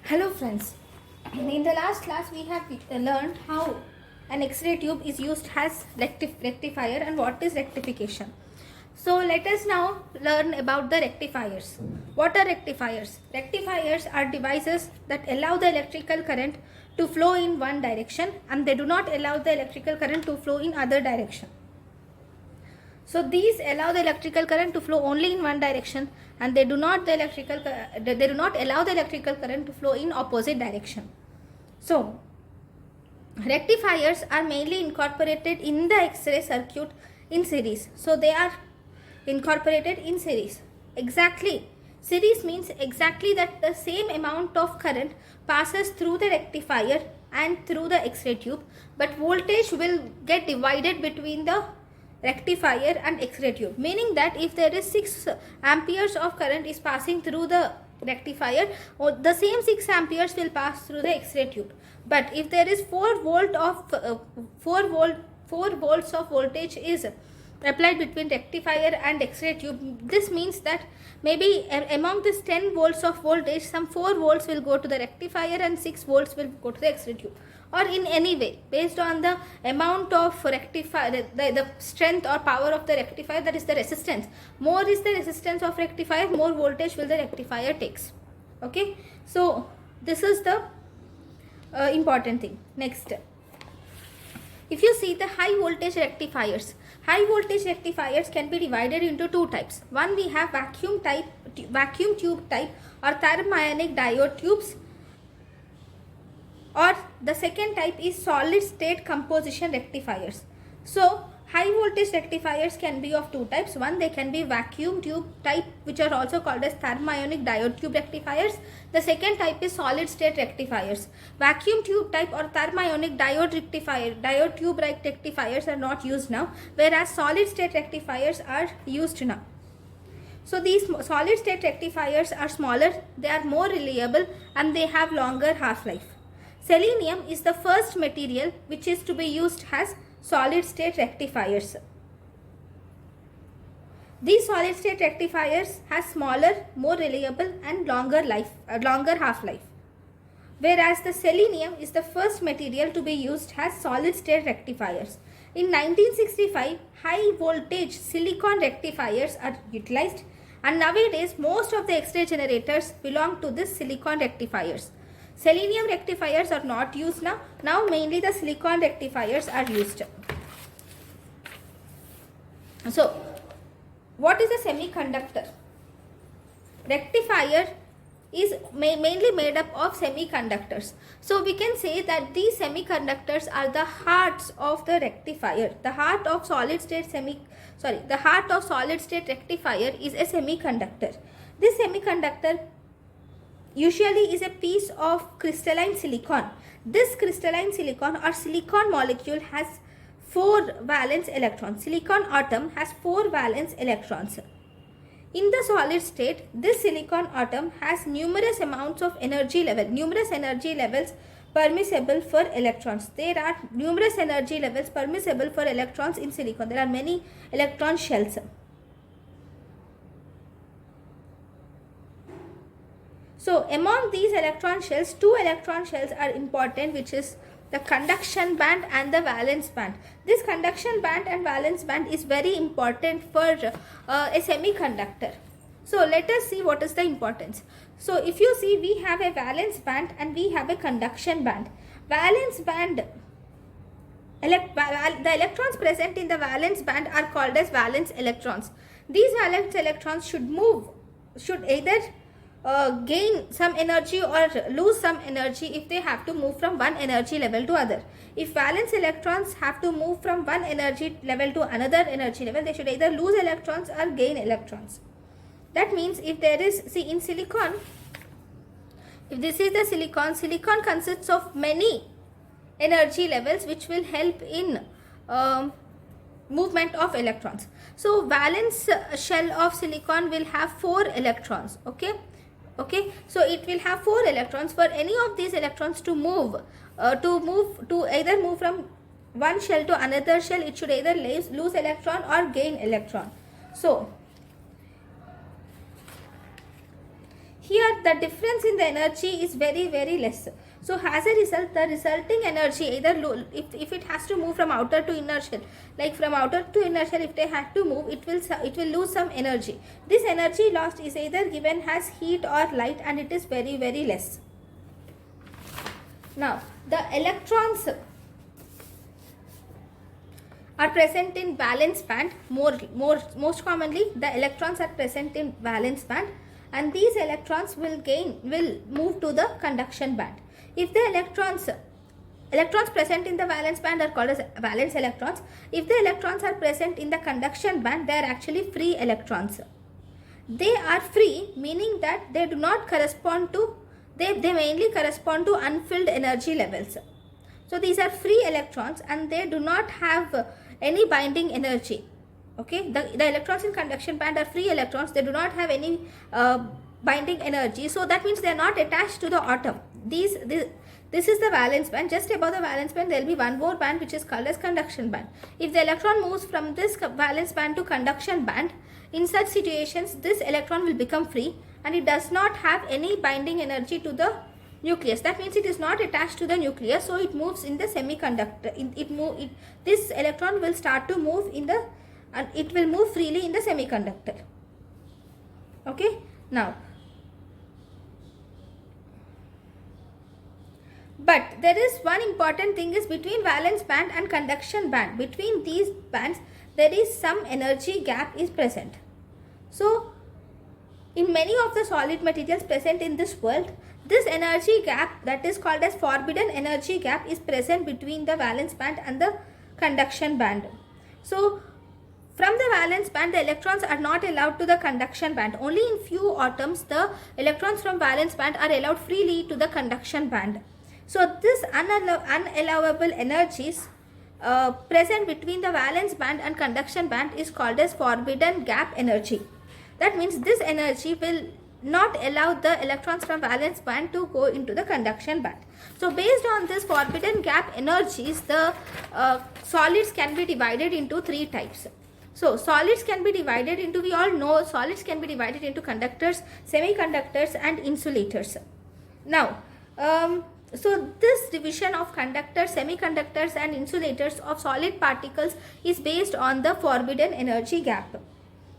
Hello friends, in the last class we have learned how an X-ray tube is used as rectifier and what is rectification. So let us now learn about the rectifiers. What are rectifiers? Rectifiers are devices that allow the electrical current to flow in one direction and they do not allow the electrical current to flow in other direction. So these allow the electrical current to flow only in one direction and they do not allow the electrical current to flow in opposite direction. So rectifiers are mainly incorporated in the X-ray circuit in series. So they are incorporated in series. Exactly. Series means exactly that the same amount of current passes through the rectifier and through the X-ray tube, but voltage will get divided between the rectifier and X-ray tube, meaning that if there is 6 amperes of current is passing through the rectifier, or the same 6 amperes will pass through the X-ray tube. But if there is 4 volts of voltage is applied between rectifier and X-ray tube, this means that maybe among this 10 volts of voltage, some 4 volts will go to the rectifier and 6 volts will go to the X-ray tube, or in any way based on the amount of rectifier, the strength or power of the rectifier, that is the resistance. More is the resistance of rectifier, more voltage will the rectifier takes. Okay, so this is the important thing. Next, if you see the high voltage rectifiers can be divided into two types. One, we have vacuum tube type or thermionic diode tubes, or the second type is solid state composition rectifiers. So high voltage rectifiers can be of two types. One, they can be vacuum tube type, which are also called as thermionic diode tube rectifiers. The second type is solid state rectifiers. Vacuum tube type or thermionic diode tube rectifiers are not used now, whereas solid state rectifiers are used now. So these solid state rectifiers are smaller, they are more reliable and they have longer half-life. Selenium is the first material which is to be used as solid state rectifiers. These solid state rectifiers have smaller, more reliable and longer half-life. Whereas the selenium is the first material to be used as solid state rectifiers. In 1965, high voltage silicon rectifiers are utilized, and nowadays most of the X-ray generators belong to this silicon rectifiers. Selenium rectifiers are not used now. Now mainly the silicon rectifiers are used. So what is a semiconductor? Rectifier is mainly made up of semiconductors. So we can say that these semiconductors are the hearts of the rectifier. The heart of solid state rectifier is a semiconductor. This semiconductor usually is a piece of crystalline silicon. This crystalline silicon or silicon molecule has 4 valence electrons. Silicon atom has 4 valence electrons. In the solid state, this silicon atom has numerous amounts of energy levels permissible for electrons. There are numerous energy levels permissible for electrons in silicon. There are many electron shells. So among these electron shells, 2 electron shells are important, which is the conduction band and the valence band. This conduction band and valence band is very important for a semiconductor. So let us see what is the importance. So if you see, we have a valence band and we have a conduction band. Valence band, the electrons present in the valence band are called as valence electrons. These valence electrons should either gain some energy or lose some energy if they have to move from one energy level to other. If valence electrons have to move from one energy level to another energy level, they should either lose electrons or gain electrons. That means if there is, see in silicon, if this is the silicon consists of many energy levels which will help in movement of electrons. So valence shell of silicon will have 4 electrons. Okay, so it will have 4 electrons. For any of these electrons to move from one shell to another shell, it should either lose electron or gain electron. So here the difference in the energy is very less. So as a result, the resulting energy, either if it has to move from outer to inner shell, like from outer to inner shell, if they have to move, it will lose some energy. This energy lost is either given as heat or light, and it is very less. Now the electrons are present in valence band. Most commonly the electrons are present in valence band, and these electrons will move to the conduction band. If the electrons present in the valence band are called as valence electrons. If the electrons are present in the conduction band, they are actually free electrons. They are free, meaning that they do not correspond to, they mainly correspond to unfilled energy levels. So these are free electrons and they do not have any binding energy. Okay, the electrons in conduction band are free electrons. They do not have any binding energy. So that means they are not attached to the atom. This is the valence band. Just above the valence band, there will be one more band which is called as conduction band. If the electron moves from this valence band to conduction band, in such situations, this electron will become free and it does not have any binding energy to the nucleus. That means it is not attached to the nucleus, so it moves in the semiconductor. This electron will start to move in the, and it will move freely in the semiconductor. Okay, now, but there is one important thing is between valence band and conduction band. Between these bands, there is some energy gap is present. So, in many of the solid materials present in this world, this energy gap, that is called as forbidden energy gap, is present between the valence band and the conduction band. So, from the valence band, the electrons are not allowed to the conduction band. Only in few atoms, the electrons from valence band are allowed freely to the conduction band. So, this unallowable energies present between the valence band and conduction band is called as forbidden gap energy. That means this energy will not allow the electrons from valence band to go into the conduction band. So based on this forbidden gap energies, the solids can be divided into three types. So solids can be divided into, we all know solids can be divided into conductors, semiconductors and insulators. Now, so this division of conductors, semiconductors and insulators of solid particles is based on the forbidden energy gap.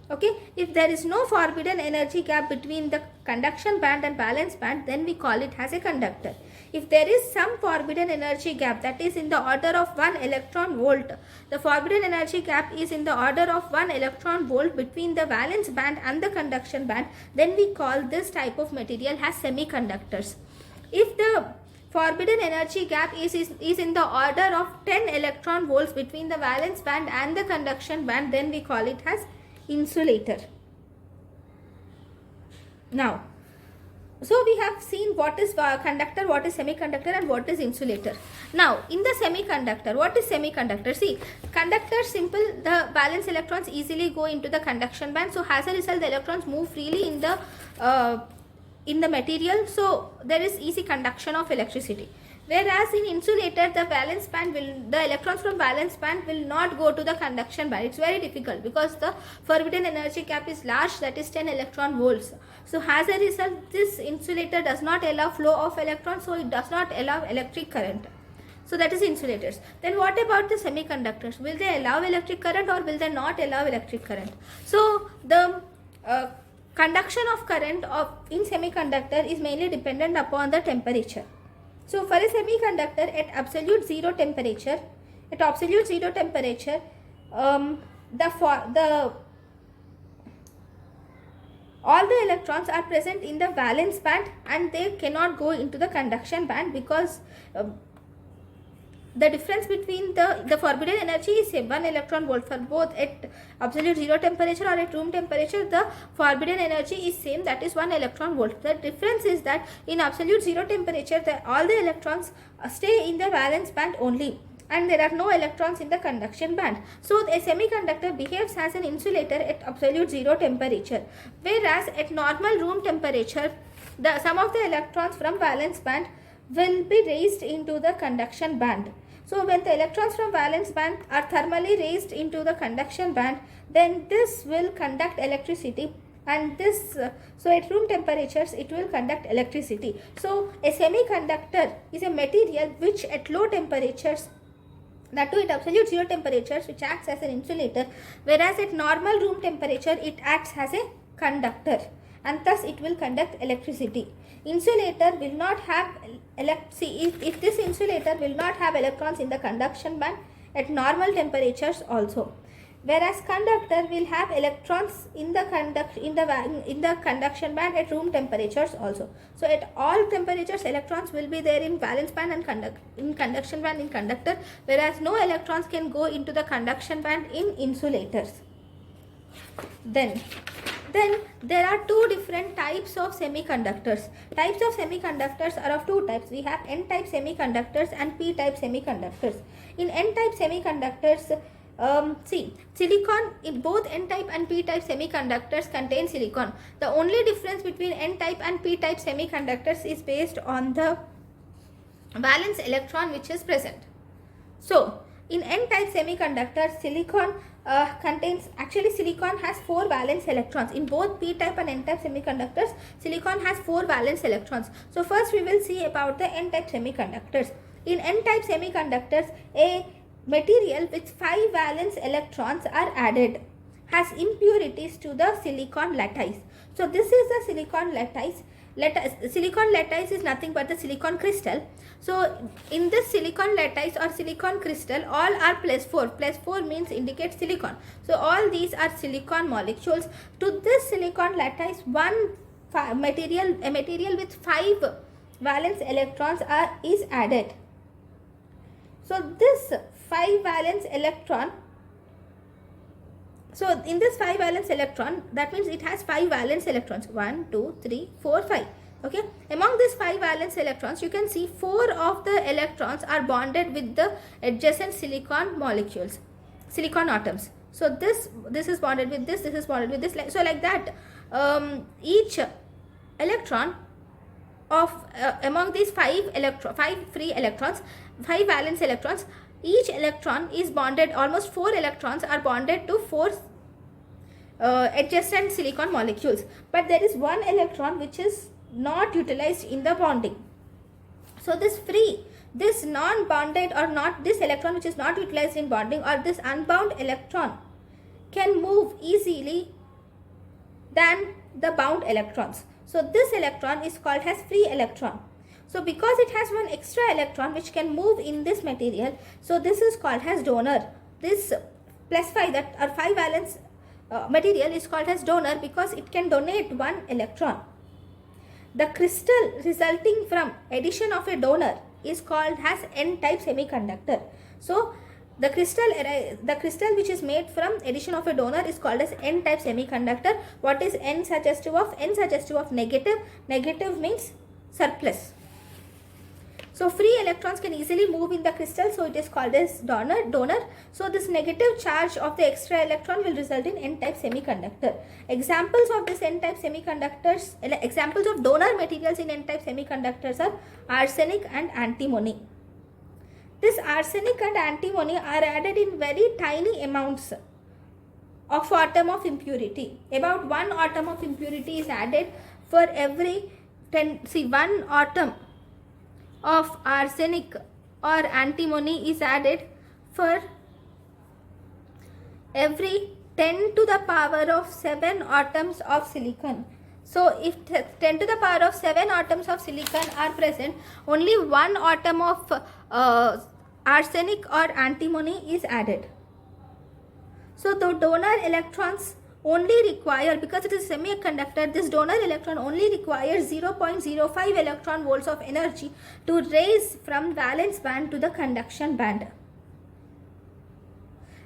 Okay, if there is no forbidden energy gap between the conduction band and valence band, then we call it as a conductor. If there is some forbidden energy gap, that is in the order of 1 electron volt, the forbidden energy gap is in the order of 1 electron volt between the valence band and the conduction band, then we call this type of material as semiconductors. If the forbidden energy gap is in the order of 10 electron volts between the valence band and the conduction band, then we call it as insulator. Now, so we have seen what is conductor, what is semiconductor and what is insulator. Now, in the semiconductor, what is semiconductor? See, conductor simple, the valence electrons easily go into the conduction band. So, as a result, the electrons move freely in the material. So, there is easy conduction of electricity. Whereas in insulator, the electrons from valence band will not go to the conduction band. It's very difficult because the forbidden energy gap is large, that is 10 electron volts. So as a result, this insulator does not allow flow of electrons, so it does not allow electric current. So that is insulators. Then what about the semiconductors? Will they allow electric current or will they not allow electric current? So the conduction of current in semiconductor is mainly dependent upon the temperature. So for a semiconductor at absolute zero temperature, all the electrons are present in the valence band and they cannot go into the conduction band because the difference between the forbidden energy is 1 electron volt for both at absolute zero temperature or at room temperature. The forbidden energy is same, that is 1 electron volt. The difference is that in absolute zero temperature, all the electrons stay in the valence band only and there are no electrons in the conduction band. So a semiconductor behaves as an insulator at absolute zero temperature, whereas at normal room temperature, some of the electrons from valence band will be raised into the conduction band. So when the electrons from valence band are thermally raised into the conduction band, then this will conduct electricity and this so at room temperatures it will conduct electricity. So a semiconductor is a material which at low temperatures, that too at absolute zero temperatures, which acts as an insulator, whereas at normal room temperature it acts as a conductor, and thus it will conduct electricity. Insulator will not have if this insulator will not have electrons in the conduction band at normal temperatures also, whereas conductor will have electrons in the conduction band at room temperatures also. So at all temperatures electrons will be there in valence band and conduction band in conductor, whereas no electrons can go into the conduction band in insulators. Then there are two different types of semiconductors. Types of semiconductors are of two types. We have N-type semiconductors and P-type semiconductors. In N-type semiconductors, silicon, in both N-type and P-type semiconductors contain silicon. The only difference between N-type and P-type semiconductors is based on the valence electron which is present. So in N-type semiconductor, silicon silicon has 4 valence electrons. In both P-type and N-type semiconductors, silicon has 4 valence electrons. So first we will see about the N-type semiconductors. In N-type semiconductors, a material with 5 valence electrons are added has impurities to the silicon lattice. So this is the silicon lattice. Silicon lattice is nothing but the silicon crystal. So in this silicon lattice or silicon crystal, all are +4. +4 means indicates silicon. So all these are silicon molecules. To this silicon lattice, a material with 5 valence electrons is added. So this 5 valence electron, so in this 5 valence electron, that means it has 5 valence electrons, 1, 2, 3, 4, 5. Okay, among these 5 valence electrons, you can see 4 of the electrons are bonded with the adjacent silicon molecules, silicon atoms. So this is bonded with this is bonded with this. So like that, each electron of among these 5 free electrons, 5 valence electrons, each electron is bonded, almost 4 electrons are bonded to 4 adjacent silicon molecules, but there is 1 electron which is not utilized in the bonding. So this non-bonded or not, this electron which is not utilized in bonding, or this unbound electron, can move easily than the bound electrons. So this electron is called as free electron. So because it has 1 extra electron which can move in this material, so this is called as donor. This +5, that or 5 valence material is called as donor because it can donate 1 electron. The crystal resulting from addition of a donor is called as N-type semiconductor. So the crystal which is made from addition of a donor is called as N-type semiconductor. What is N suggestive of? N suggestive of negative. Negative means surplus. So free electrons can easily move in the crystal, so it is called as donor. So this negative charge of the extra electron will result in N-type semiconductor. Examples of this N-type semiconductors, examples of donor materials in N-type semiconductors are arsenic and antimony. This arsenic and antimony are added in very tiny amounts of atom of impurity. About 1 atom of impurity is added for every 1 atom of arsenic or antimony is added for every 10 to the power of 7 atoms of silicon. So if 10 to the power of 7 atoms of silicon are present, only 1 atom of arsenic or antimony is added. So the donor electrons only require, because it is a semiconductor, this donor electron only requires 0.05 electron volts of energy to raise from valence band to the conduction band.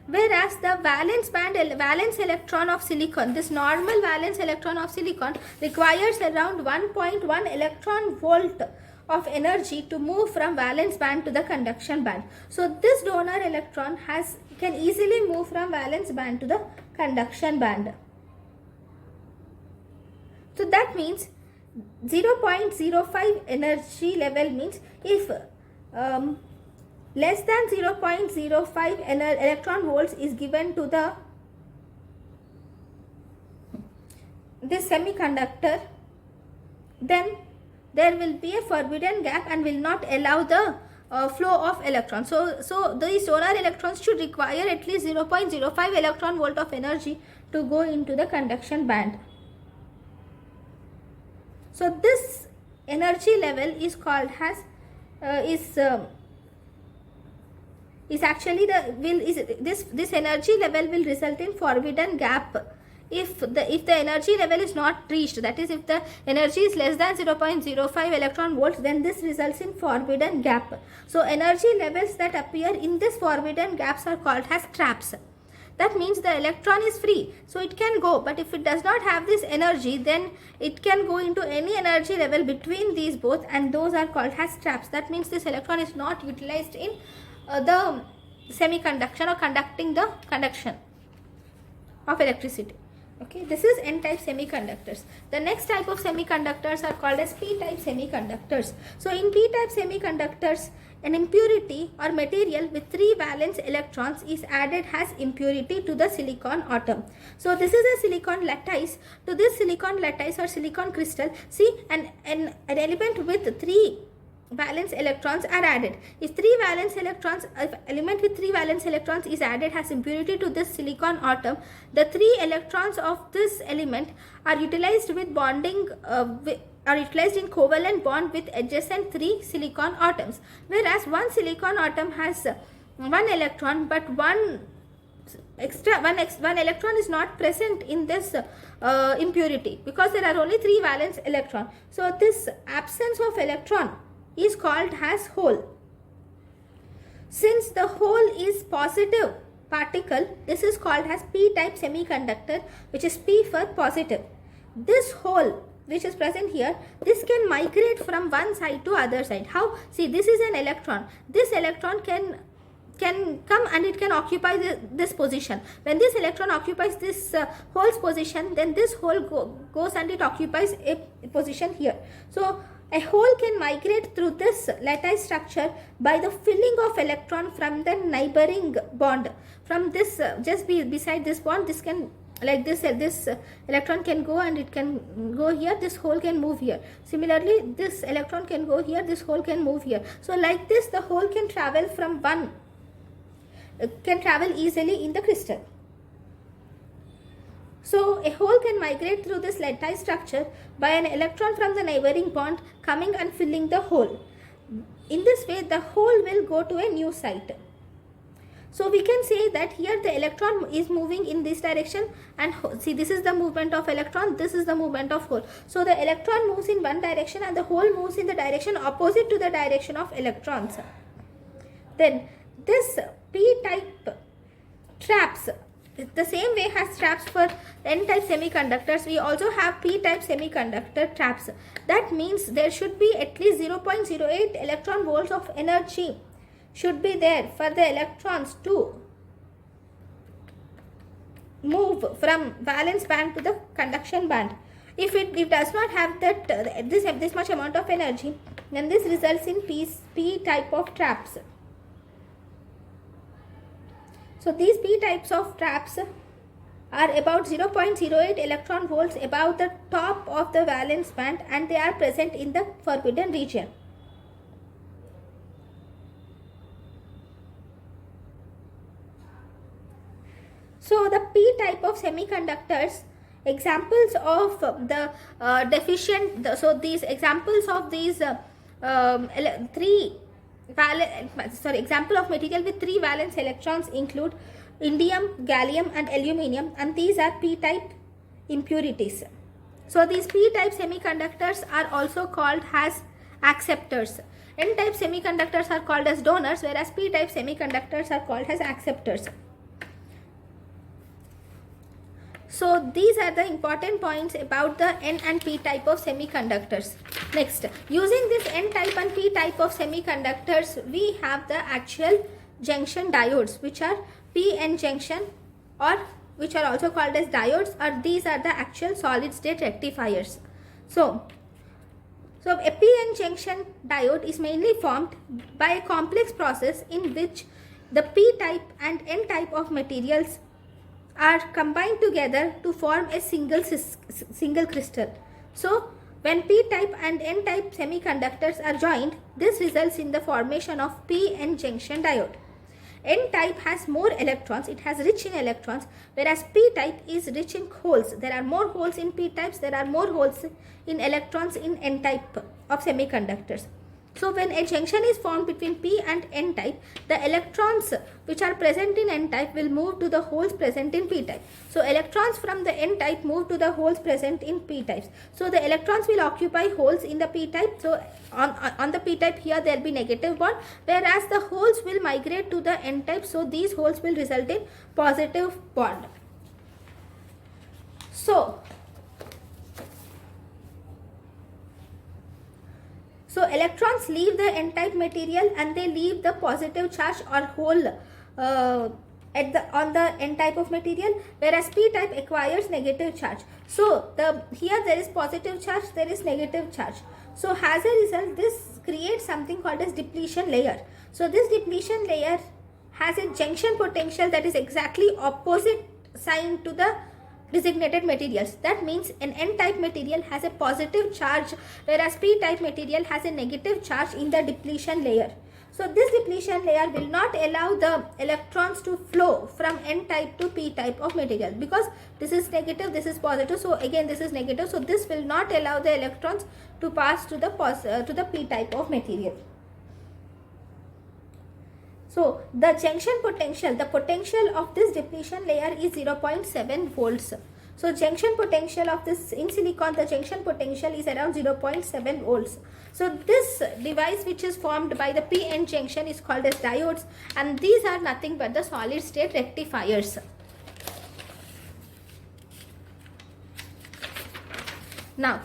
Whereas the valence electron of silicon, this normal valence electron of silicon requires around 1.1 electron volt of energy to move from valence band to the conduction band. So this donor electron can easily move from valence band to the conduction band. So that means 0.05 energy level means if less than 0.05 electron volts is given to the this semiconductor, then there will be a forbidden gap and will not allow the flow of electrons. So these solar electrons should require at least 0.05 electron volt of energy to go into the conduction band. So this energy level is called as is actually this energy level will result in forbidden gap if the energy level is not reached. That is, if the energy is less than 0.05 electron volts, then this results in forbidden gap. So energy levels that appear in this forbidden gaps are called as traps. That means the electron is free, so it can go, but if it does not have this energy, then it can go into any energy level between these both, and those are called as traps. That means this electron is not utilized in the semiconduction or conducting the conduction of electricity. Okay, this is N-type semiconductors. The next type of semiconductors are called as P-type semiconductors. So in P-type semiconductors, an impurity or material with 3 valence electrons is added as impurity to the silicon atom. So this is a silicon lattice. To this silicon lattice or silicon crystal, see an element with 3 valence electrons are added. If element with 3 valence electrons is added as impurity to this silicon atom, the 3 electrons of this element are utilized with bonding are utilized in covalent bond with adjacent 3 silicon atoms, whereas one silicon atom has 1 electron, but one electron is not present in this impurity because there are only 3 valence electron. So this absence of electron is called as hole. Since the hole is positive particle, this is called as P-type semiconductor, which is P for positive. This hole which is present here, this can migrate from one side to other side. How? See, this is an electron. This electron can come and it can occupy this position. When this electron occupies this hole's position, then this hole goes and it occupies a position here. So a hole can migrate through this lattice structure by the filling of electron from the neighboring bond. From this just beside this bond, this can, like this electron can go and it can go here, this hole can move here. Similarly, this electron can go here, this hole can move here. So like this, the hole can travel from can travel easily in the crystal. So a hole can migrate through this lattice structure by an electron from the neighboring bond coming and filling the hole. In this way, the hole will go to a new site. So we can say that here the electron is moving in this direction, and see, this is the movement of electron, this is the movement of hole. So the electron moves in one direction and the hole moves in the direction opposite to the direction of electrons. Then this P-type traps, the same way has traps for N-type semiconductors, we also have P-type semiconductor traps. That means there should be at least 0.08 electron volts of energy should be there for the electrons to move from valence band to the conduction band. If it does not have that this much amount of energy, then this results in P type of traps. So these P types of traps are about 0.08 electron volts above the top of the valence band, and they are present in the forbidden region. So the P type of semiconductors, examples of the these examples of these example of material with 3 valence electrons include indium, gallium and aluminium, and these are P-type impurities. So these P-type semiconductors are also called as acceptors. N-type semiconductors are called as donors, whereas P-type semiconductors are called as acceptors. So these are the important points about the N and P type of semiconductors. Next, using this N type and P type of semiconductors, we have the actual junction diodes, which are PN junction, or which are also called as diodes, or these are the actual solid state rectifiers. So a PN junction diode is mainly formed by a complex process in which the P type and N type of materials are combined together to form a single crystal. So when p-type and n-type semiconductors are joined, this results in the formation of p-n junction diode. N-type has more electrons, it has rich in electrons, whereas p-type is rich in holes. There are more holes in p-types, there are more holes in electrons in n-type of semiconductors. So when a junction is formed between p and n-type, the electrons which are present in n-type will move to the holes present in p-type. So electrons from the n-type move to the holes present in p-types. So the electrons will occupy holes in the p-type. So on the p-type here there will be negative bond, whereas the holes will migrate to the n-type. So these holes will result in positive bond. So electrons leave the n-type material and they leave the positive charge or hole on the n-type of material, whereas p-type acquires negative charge. So here there is positive charge, there is negative charge. So as a result, this creates something called as depletion layer. So this depletion layer has a junction potential that is exactly opposite sign to the designated materials. That means an n-type material has a positive charge, whereas p-type material has a negative charge in the depletion layer. So this depletion layer will not allow the electrons to flow from n-type to p-type of material, because this is negative, this is positive, so again this is negative. So this will not allow the electrons to pass to the p-type of material. So the junction potential, the potential of this depletion layer is 0.7 volts. So junction potential of this in silicon, the junction potential is around 0.7 volts. So this device which is formed by the p-n junction is called as diodes, and these are nothing but the solid state rectifiers. Now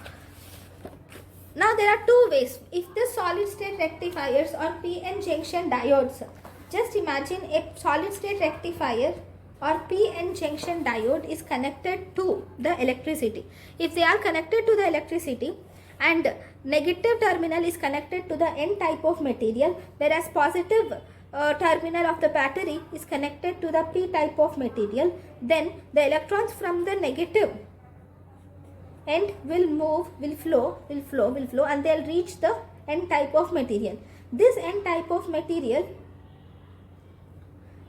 there are two ways. If the solid state rectifiers or p-n junction diodes, just imagine a solid state rectifier or p-n junction diode is connected to the electricity. If they are connected to the electricity and negative terminal is connected to the n-type of material, whereas positive terminal of the battery is connected to the p-type of material, then the electrons from the negative end will flow, and they'll reach the n-type of material. This n-type of material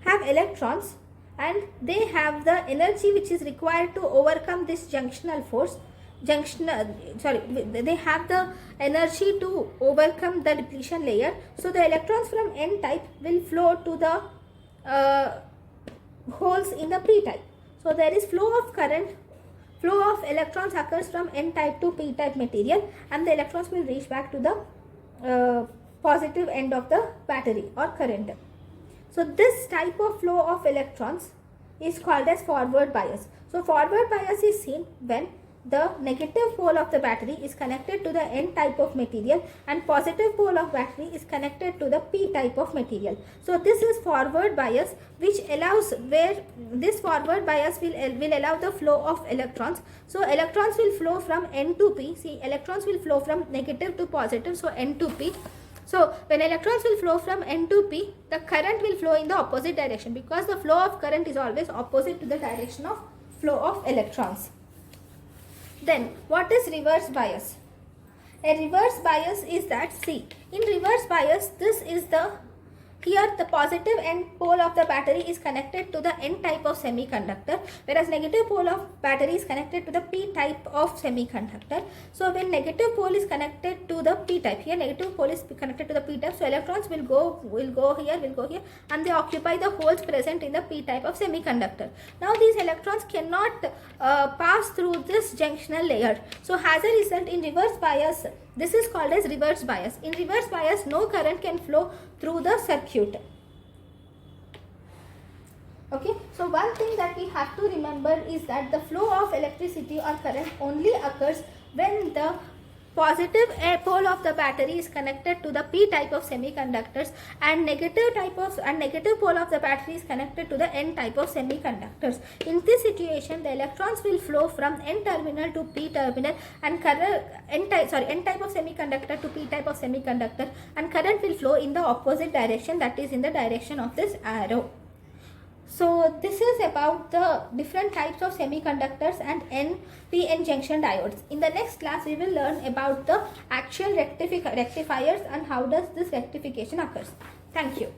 have electrons and they have the energy which is required to overcome this junctional force. They have the energy to overcome the depletion layer. So the electrons from n-type will flow to the holes in the p-type. So there is flow of current, flow of electrons occurs from n-type to p-type material, and the electrons will reach back to the positive end of the battery or current. So this type of flow of electrons is called as forward bias. So forward bias is seen when the negative pole of the battery is connected to the n-type of material and positive pole of battery is connected to the p-type of material. So this is forward bias, which allows, where this forward bias will allow the flow of electrons. So electrons will flow from n to p. See, electrons will flow from negative to positive, so n to p. So when electrons will flow from n to p, the current will flow in the opposite direction, because the flow of current is always opposite to the direction of flow of electrons. Then what is reverse bias? A reverse bias is that, see, in reverse bias, this is here the positive end pole of the battery is connected to the n-type of semiconductor, whereas negative pole of battery is connected to the p-type of semiconductor. So when negative pole is connected to the p-type, here negative pole is connected to the p-type, so electrons will go here, and they occupy the holes present in the p-type of semiconductor. Now these electrons cannot pass through this junctional layer. So as a result, in reverse bias, this is called as reverse bias. In reverse bias, no current can flow through the circuit. Okay, so one thing that we have to remember is that the flow of electricity or current only occurs when the positive pole of the battery is connected to the p-type of semiconductors and negative pole of the battery is connected to the n-type of semiconductors. In this situation, the electrons will flow from n terminal to p terminal and n-type of semiconductor to p-type of semiconductor, and current will flow in the opposite direction, that is in the direction of this arrow. So this is about the different types of semiconductors and NPN junction diodes. In the next class, we will learn about the actual rectifiers and how does this rectification occurs. Thank you.